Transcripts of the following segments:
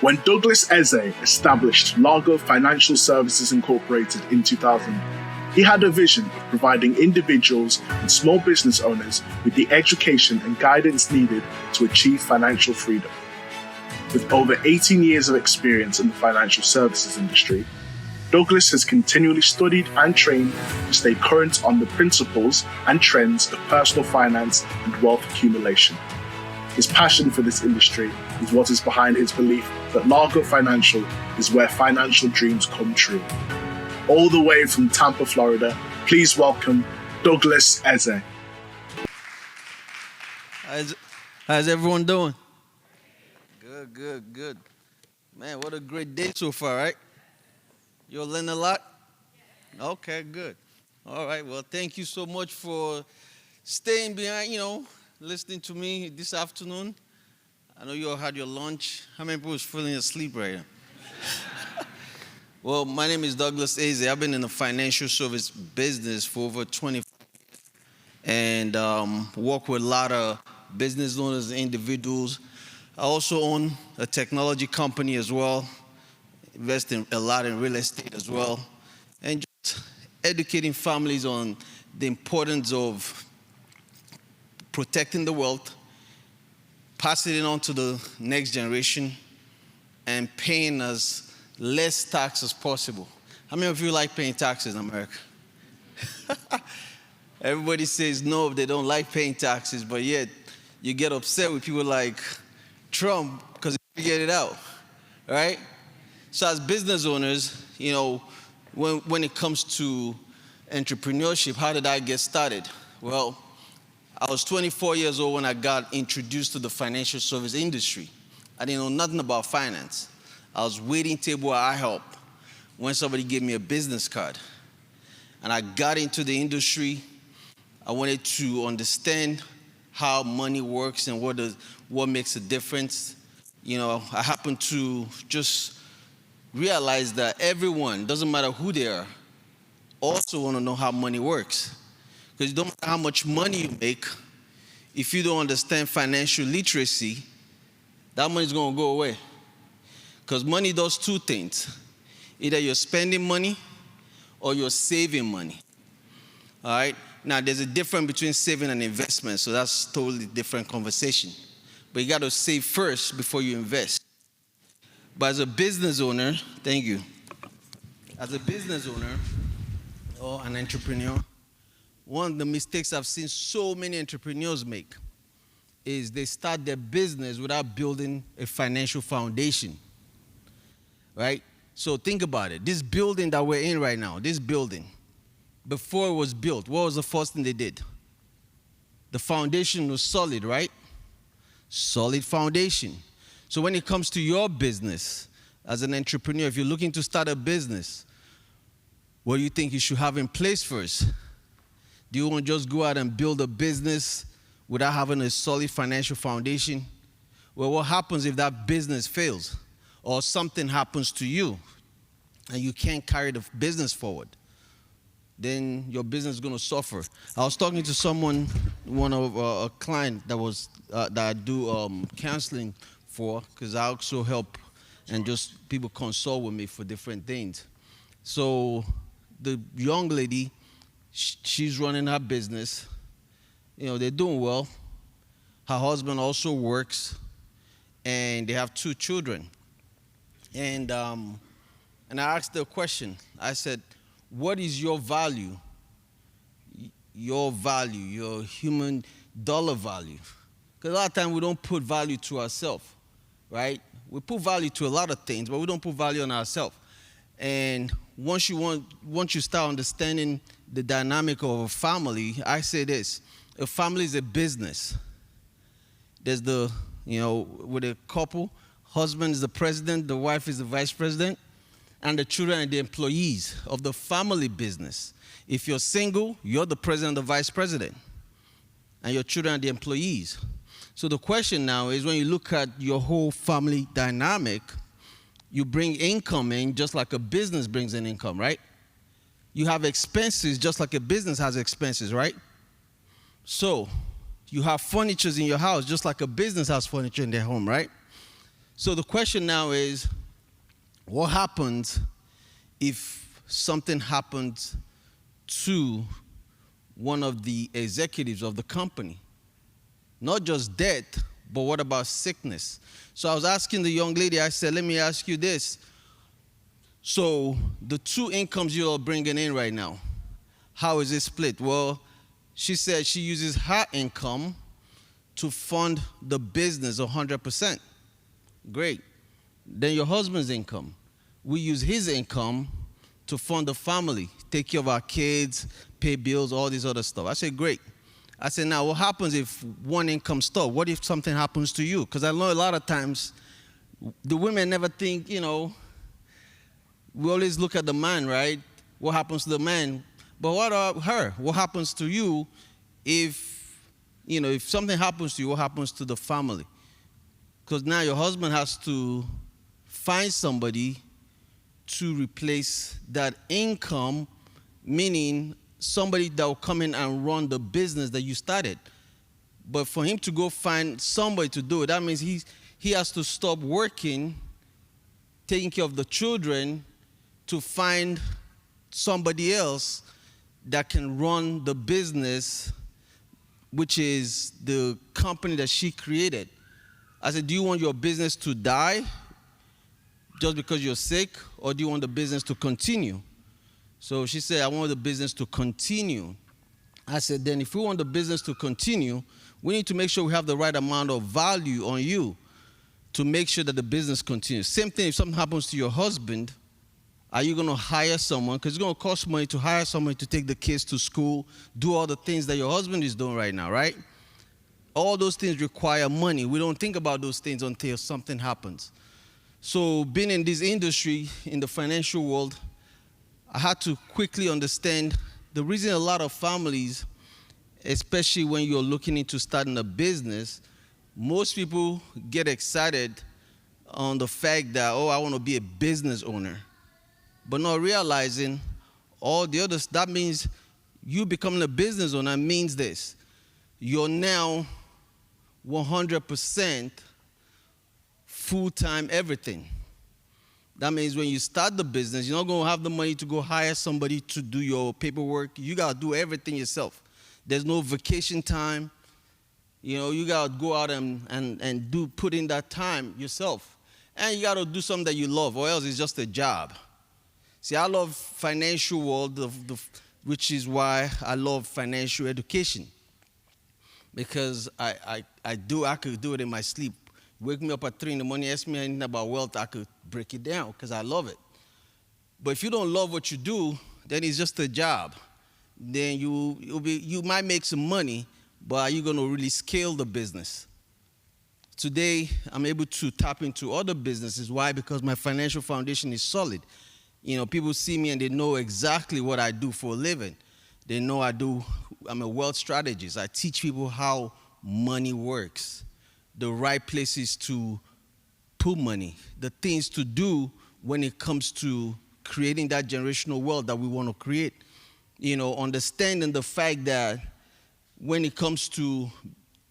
When Douglas Eze established Largo Financial Services Incorporated in 2000, he had a vision of providing individuals and small business owners with the education and guidance needed to achieve financial freedom. With over 18 years of experience in the financial services industry, Douglas has continually studied and trained to stay current on the principles and trends of personal finance and wealth accumulation. His passion for this industry is what is behind his belief that Largo Financial is where financial dreams come true. All the way from Tampa, Florida, please welcome Douglas Eze. How's everyone doing? Good. Man, what a great day so far, right? You all learned a lot? Okay, good. All right, well, thank you so much for staying behind, listening to me this afternoon. I know you all had your lunch. How many people is feeling asleep right now? Well, my name is Douglas Eze. I've been in the financial service business for over 20 years and work with a lot of business owners and individuals. I also own a technology company as well, invest in a lot in real estate as well, and just educating families on the importance of protecting the wealth, passing it on to the next generation, and paying as less tax as possible. How many of you like paying taxes in America? Everybody says no, they don't like paying taxes, but yet you get upset with people like Trump because he figured it out, right? So as business owners, when it comes to entrepreneurship, how did I get started? Well, I was 24 years old when I got introduced to the financial service industry. I didn't know nothing about finance. I was waiting table at IHOP when somebody gave me a business card. And I got into the industry. I wanted to understand how money works and what makes a difference. I happened to just realize that everyone, doesn't matter who they are, also want to know how money works. Because it don't matter how much money you make, if you don't understand financial literacy, that money's going to go away. Because money does two things. Either you're spending money or you're saving money. All right? Now, there's a difference between saving and investment, so that's a totally different conversation. But you got to save first before you invest. But as a business owner, thank you. As a business owner or an entrepreneur, one of the mistakes I've seen so many entrepreneurs make is they start their business without building a financial foundation. Right? So think about it. This building that we're in right now, this building, before it was built, what was the first thing they did? The foundation was solid, right? Solid foundation. So when it comes to your business, as an entrepreneur, if you're looking to start a business, what do you think you should have in place first? Do you want to just go out and build a business without having a solid financial foundation? Well, what happens if that business fails? Or something happens to you and you can't carry the business forward? Then your business is going to suffer. I was talking to someone, a client that I do counseling for, because I also help and just people consult with me for different things. So the young lady, she's running her business. They're doing well. Her husband also works, and they have 2 children. And I asked her a question. I said, what is your value? Your value, your human dollar value. Because a lot of times we don't put value to ourselves, right? We put value to a lot of things, but we don't put value on ourselves. And once you start understanding the dynamic of a family, I say this: a family is a business. There's with a couple, husband is the president, the wife is the vice president, and the children are the employees of the family business. If you're single, you're the president, the vice president, and your children are the employees. So the question now is, when you look at your whole family dynamic, you bring income in just like a business brings in income, right? You have expenses just like a business has expenses, right? So you have furniture in your house just like a business has furniture in their home, right? So the question now is, what happens if something happens to one of the executives of the company? Not just death, but what about sickness? So I was asking the young lady, I said, let me ask you this. So the two incomes you're bringing in right now, how is it split? Well, she said she uses her income to fund the business 100%. Great. Then your husband's income. We use his income to fund the family, take care of our kids, pay bills, all this other stuff. I said, great. I said, now what happens if one income stops? What if something happens to you? Because I know a lot of times the women never think, we always look at the man, right? What happens to the man? But what about her? What happens to you if something happens to you, what happens to the family? Because now your husband has to find somebody to replace that income, meaning somebody that will come in and run the business that you started. But for him to go find somebody to do it, that means he has to stop working, taking care of the children, to find somebody else that can run the business, which is the company that she created. I said, do you want your business to die just because you're sick, or do you want the business to continue? So she said, I want the business to continue. I said, then if we want the business to continue, we need to make sure we have the right amount of value on you to make sure that the business continues. Same thing, if something happens to your husband, are you going to hire someone? Because it's going to cost money to hire someone to take the kids to school, do all the things that your husband is doing right now, right? All those things require money. We don't think about those things until something happens. So being in this industry, in the financial world, I had to quickly understand the reason a lot of families, especially when you're looking into starting a business, most people get excited on the fact that, I want to be a business owner, but not realizing all the others. That means you becoming a business owner means this. You're now 100% full-time everything. That means when you start the business, you're not going to have the money to go hire somebody to do your paperwork. You got to do everything yourself. There's no vacation time. You got to go out and put in that time yourself. And you got to do something that you love, or else it's just a job. See, I love financial world, which is why I love financial education. Because I could do it in my sleep. Wake me up at 3 in the morning, ask me anything about wealth, I could break it down because I love it. But if you don't love what you do, then it's just a job. Then you might make some money, but are you going to really scale the business? Today, I'm able to tap into other businesses. Why? Because my financial foundation is solid. People see me and they know exactly what I do for a living. They know I'm a wealth strategist. I teach people how money works, the right places to put money, the things to do when it comes to creating that generational wealth that we want to create. Understanding the fact that when it comes to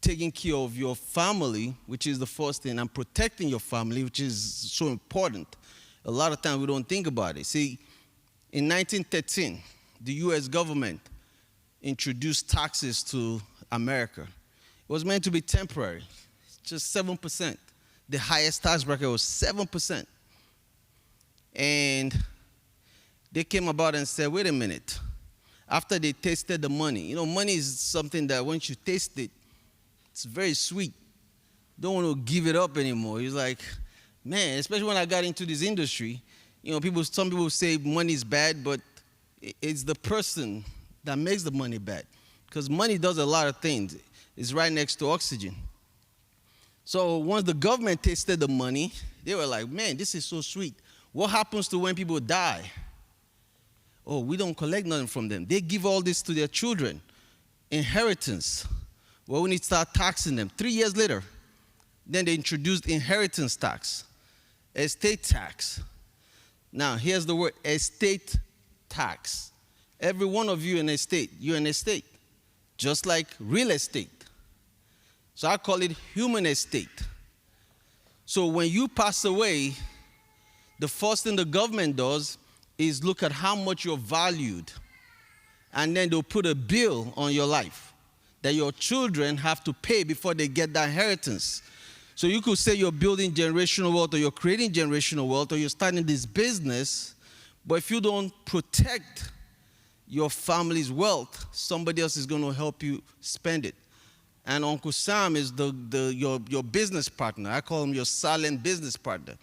taking care of your family, which is the first thing, and protecting your family, which is so important, a lot of times we don't think about it. See, in 1913, the U.S. government introduced taxes to America. It was meant to be temporary, just 7%. The highest tax bracket was 7%. And they came about and said, wait a minute. After they tasted the money, money is something that once you taste it, it's very sweet. Don't want to give it up anymore. It's like, man, especially when I got into this industry, some people say money is bad, but it's the person that makes the money bad. Because money does a lot of things. It's right next to oxygen. So once the government tasted the money, they were like, man, this is so sweet. What happens to when people die? Oh, we don't collect nothing from them. They give all this to their children. Inheritance. Well, we need to start taxing them. 3 years later, then they introduced inheritance tax, estate tax. Now, here's the word, estate tax. Every one of you in a state, you're an estate, just like real estate. So I call it human estate. So when you pass away, the first thing the government does is look at how much you're valued. And then they'll put a bill on your life that your children have to pay before they get that inheritance. So you could say you're building generational wealth, or you're creating generational wealth, or you're starting this business, but if you don't protect your family's wealth, somebody else is going to help you spend it. And Uncle Sam is your business partner. I call him your silent business partner.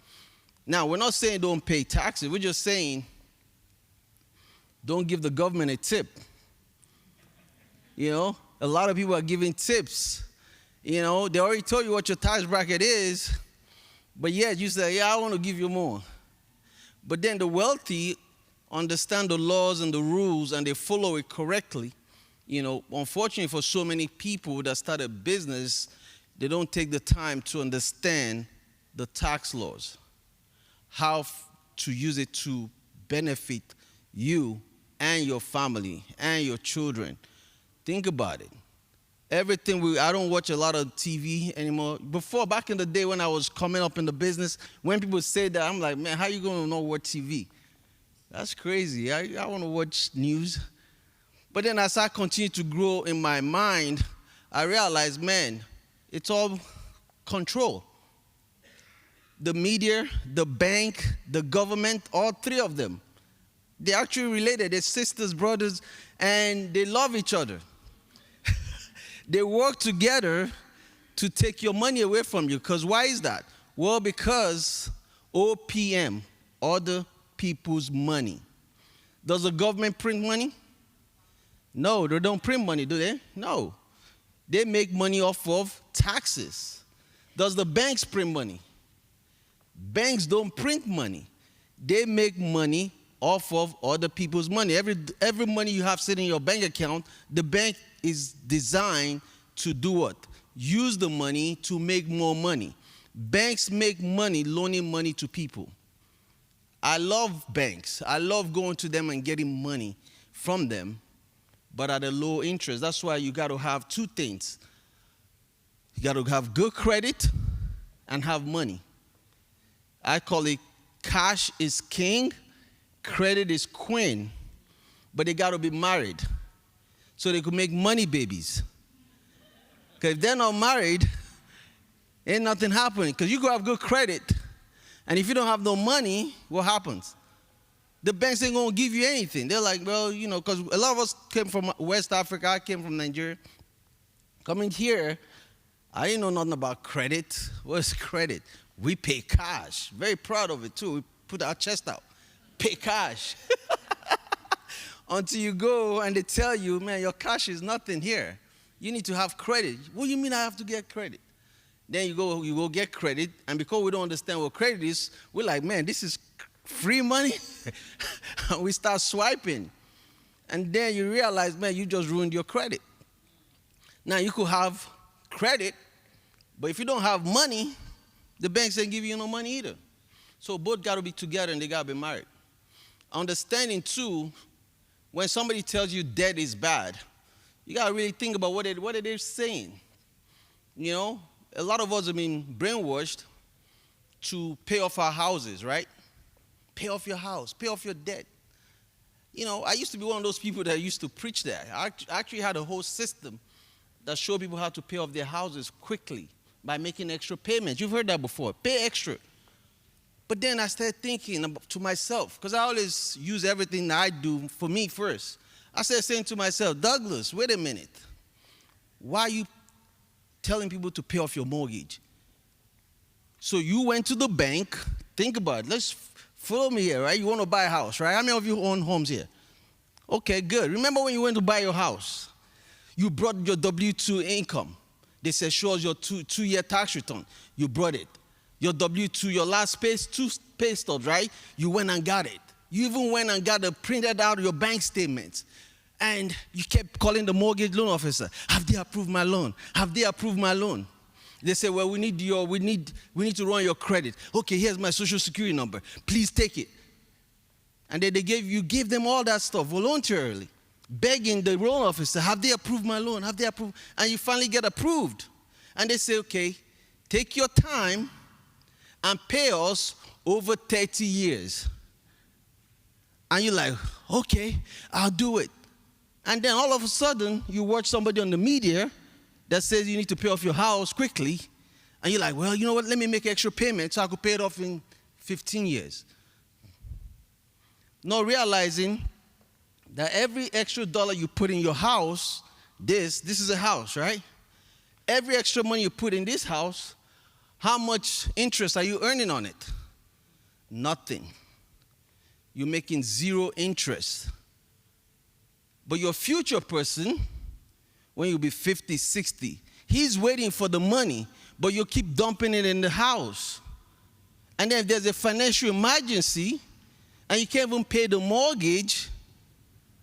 Now, we're not saying don't pay taxes. We're just saying don't give the government a tip. You know, a lot of people are giving tips. You know, they already told you what your tax bracket is, but yet you say, yeah, I want to give you more. But then the wealthy understand the laws and the rules and they follow it correctly. You know, unfortunately for so many people that start a business, they don't take the time to understand the tax laws, how to use it to benefit you and your family and your children. Think about it. I don't watch a lot of TV anymore. Before, back in the day when I was coming up in the business, when people say that, I'm like, man, how you going to not watch TV? That's crazy. I want to watch news. But then as I continue to grow in my mind, I realized, man, it's all control. The media, the bank, the government, all three of them, they're actually related. They're sisters, brothers, and they love each other. They work together to take your money away from you. Because why is that? Well, because OPM, other people's money. Does the government print money? No, they don't print money, do they? No. They make money off of taxes. Does the banks print money? Banks don't print money. They make money off of other people's money. Every money you have sitting in your bank account, the bank is designed to do what? Use the money to make more money. Banks make money loaning money to people. I love banks. I love going to them and getting money from them, but at a low interest. That's why you got to have two things. You got to have good credit and have money. I call it cash is king, credit is queen, but they got to be married so they could make money babies. Because if they're not married, ain't nothing happening. Because you could have good credit, and if you don't have no money, what happens? The banks ain't going to give you anything. They're like, well, you know, because a lot of us came from West Africa. I came from Nigeria. Coming here, I didn't know nothing about credit. What's credit? We pay cash. Very proud of it, too. We put our chest out. Pay cash. Until you go and they tell you, man, your cash is nothing here. You need to have credit. What do you mean I have to get credit? Then you go get credit, and because we don't understand what credit is, we're like, man, this is free money. And we start swiping. And then you realize, man, you just ruined your credit. Now, you could have credit, but if you don't have money, the banks ain't give you no money either. So both got to be together and they got to be married. Understanding, too, when somebody tells you debt is bad, you got to really think about what are they saying. You know, a lot of us have been brainwashed to pay off our houses, right? Pay off your house, pay off your debt. You know, I used to be one of those people that used to preach that. I actually had a whole system that showed people how to pay off their houses quickly by making extra payments. You've heard that before. Pay extra. But then I started thinking to myself, because I always use everything that I do for me first. I started saying to myself, Douglas, wait a minute. Why are you telling people to pay off your mortgage? So you went to the bank. Think about it. Let's follow me here, right? You want to buy a house, right? How many of you own homes here? Okay, good. Remember when you went to buy your house? You brought your W-2 income. They said, show us your two-year tax return. You brought it. Your W-2, your last two pay stubs, right? You went and got it. You even went and printed out your bank statements. And you kept calling the mortgage loan officer. Have they approved my loan? Have they approved my loan? They say, well, we need to run your credit. Okay, here's my social security number. Please take it. And then you gave them all that stuff voluntarily, begging the loan officer, have they approved my loan? Have they approved? And you finally get approved. And they say, okay, take your time and pay us over 30 years. And you're like, okay, I'll do it. And then all of a sudden, you watch somebody on the media that says you need to pay off your house quickly. And you're like, well, you know what, let me make extra payments so I could pay it off in 15 years. Not realizing that every extra dollar you put in your house, this is a house, right? Every extra money you put in this house, how much interest are you earning on it? Nothing. You're making zero interest. But your future person, when you'll be 50, 60, he's waiting for the money, but you keep dumping it in the house. And then if there's a financial emergency, and you can't even pay the mortgage,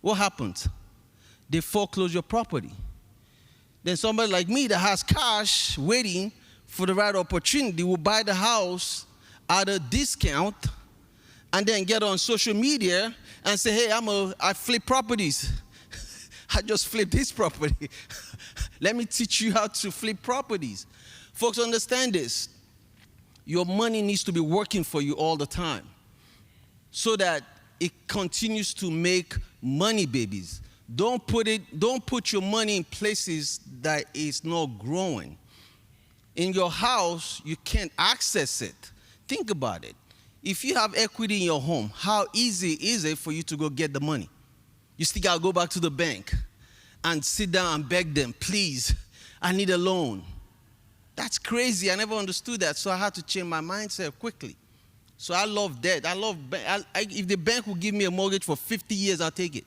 what happens? They foreclose your property. Then somebody like me that has cash waiting for the right opportunity will buy the house at a discount and then get on social media and say, hey, I flip properties. I just flipped this property. Let me teach you how to flip properties. Folks, understand this. Your money needs to be working for you all the time so that it continues to make money babies. Don't put your money in places that is not growing. In your house, you can't access it. Think about it. If you have equity in your home, how easy is it for you to go get the money? You still got to go back to the bank and sit down and beg them, please, I need a loan. That's crazy. I never understood that, so I had to change my mindset quickly. So I love debt. If the bank will give me a mortgage for 50 years, I'll take it.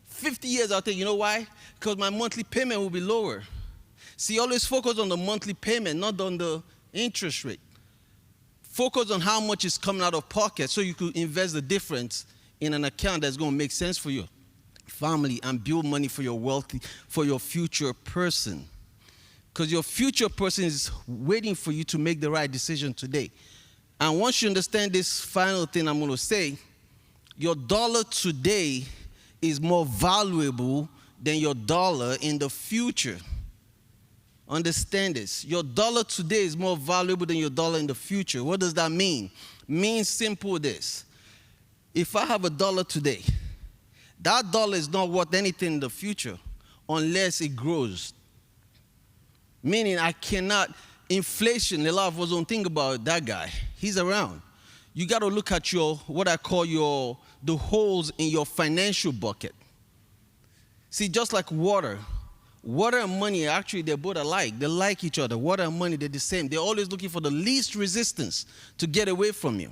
50 years, I'll take it. You know why? Because my monthly payment will be lower. See, always focus on the monthly payment, not on the interest rate. Focus on how much is coming out of pocket so you could invest the difference in an account that's going to make sense for your family and build money for your future person. Because your future person is waiting for you to make the right decision today. And once you understand this final thing I'm going to say, your dollar today is more valuable than your dollar in the future. Understand this. Your dollar today is more valuable than your dollar in the future. What does that mean? Means simple this. If I have $1 today, that dollar is not worth anything in the future unless it grows. Meaning I cannot, inflation, a lot of us don't think about that guy. He's around. You got to look at what I call the holes in your financial bucket. See, just like water and money, actually, they're both alike. They like each other. Water and money, they're the same. They're always looking for the least resistance to get away from you.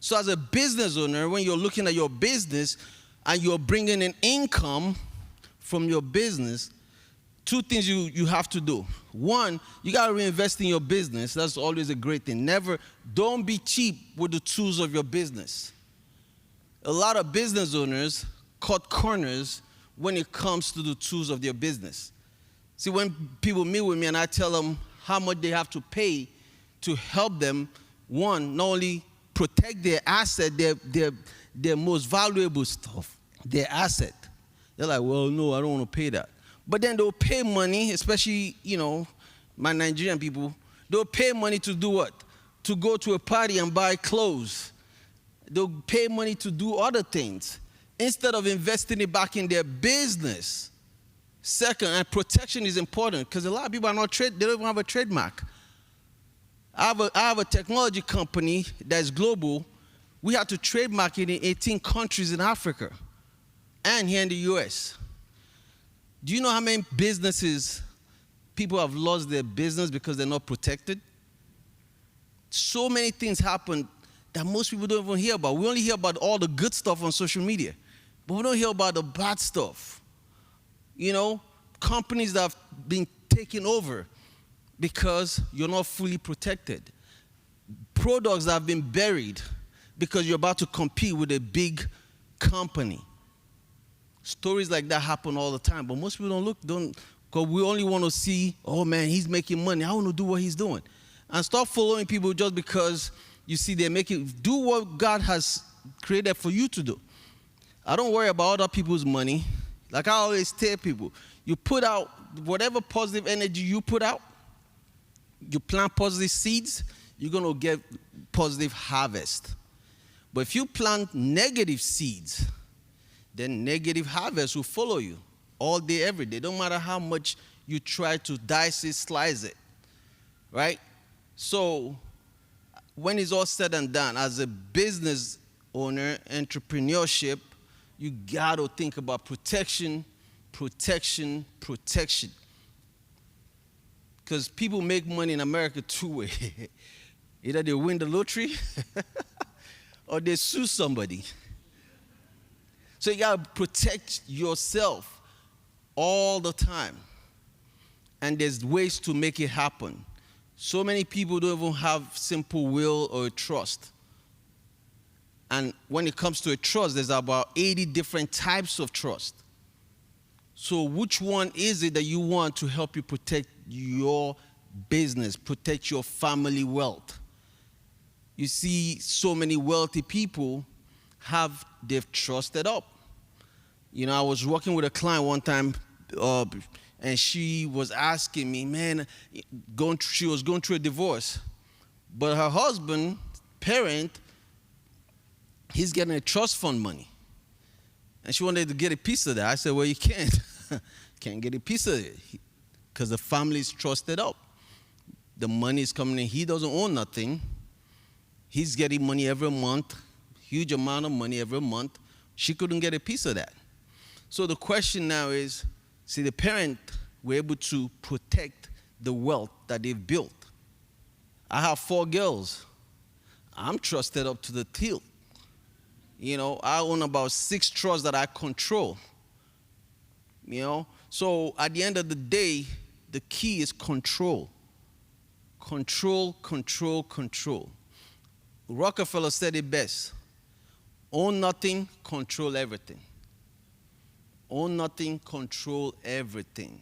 So as a business owner, when you're looking at your business and you're bringing in income from your business, two things you have to do. One, you got to reinvest in your business. That's always a great thing. Don't be cheap with the tools of your business. A lot of business owners cut corners when it comes to the tools of their business. See, when people meet with me and I tell them how much they have to pay to help them, one, not only protect their asset, their most valuable stuff, their asset. They're like, well, no, I don't want to pay that. But then they'll pay money, especially, my Nigerian people, they'll pay money to do what? To go to a party and buy clothes. They'll pay money to do other things instead of investing it back in their business. Second, and protection is important because a lot of people they don't even have a trademark. I have a technology company that's global. We have to trademark it in 18 countries in Africa and here in the US. Do you know how many businesses people have lost their business because they're not protected? So many things happen that most people don't even hear about. We only hear about all the good stuff on social media, but we don't hear about the bad stuff. Companies that have been taken over because you're not fully protected. Products that have been buried because you're about to compete with a big company. Stories like that happen all the time, but most people because we only want to see, oh man, he's making money. I want to do what he's doing. And stop following people just because you see do what God has created for you to do. I don't worry about other people's money. Like I always tell people, you put out whatever positive energy you put out, you plant positive seeds, you're going to get positive harvest. But if you plant negative seeds, then negative harvest will follow you all day, every day. Don't matter how much you try to dice it, slice it, right? So when it's all said and done, as a business owner, entrepreneurship, you got to think about protection, protection, protection. Because people make money in America two ways. Either they win the lottery or they sue somebody. So you got to protect yourself all the time. And there's ways to make it happen. So many people don't even have simple will or trust. And when it comes to a trust, there's about 80 different types of trust. So which one is it that you want to help you protect your business, protect your family wealth? You see, so many wealthy people they've trusted up. You know, I was working with a client one time, and she was asking me, man, she was going through a divorce. But her husband, parent, he's getting a trust fund money. And she wanted to get a piece of that. I said, well, you can't. Can't get a piece of it because the family's trusted up. The money is coming in. He doesn't own nothing. He's getting money every month, huge amount of money every month. She couldn't get a piece of that. So the question now is, see, the parent were able to protect the wealth that they've built. I have 4 girls. I'm trusted up to the hilt. You know, I own about 6 trusts that I control. You know, so at the end of the day, the key is control. Control, control, control. Rockefeller said it best. Own nothing, control everything. Own nothing, control everything.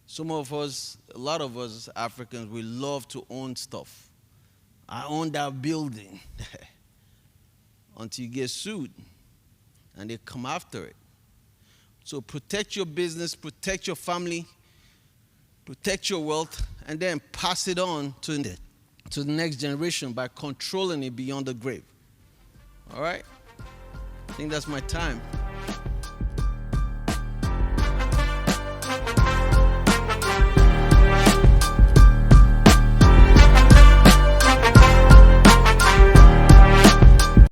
Some of us, a lot of us Africans, we love to own stuff. I own that building. Until you get sued and they come after it. So protect your business, protect your family, protect your wealth, and then pass it on to the next generation by controlling it beyond the grave. All right? I think that's my time.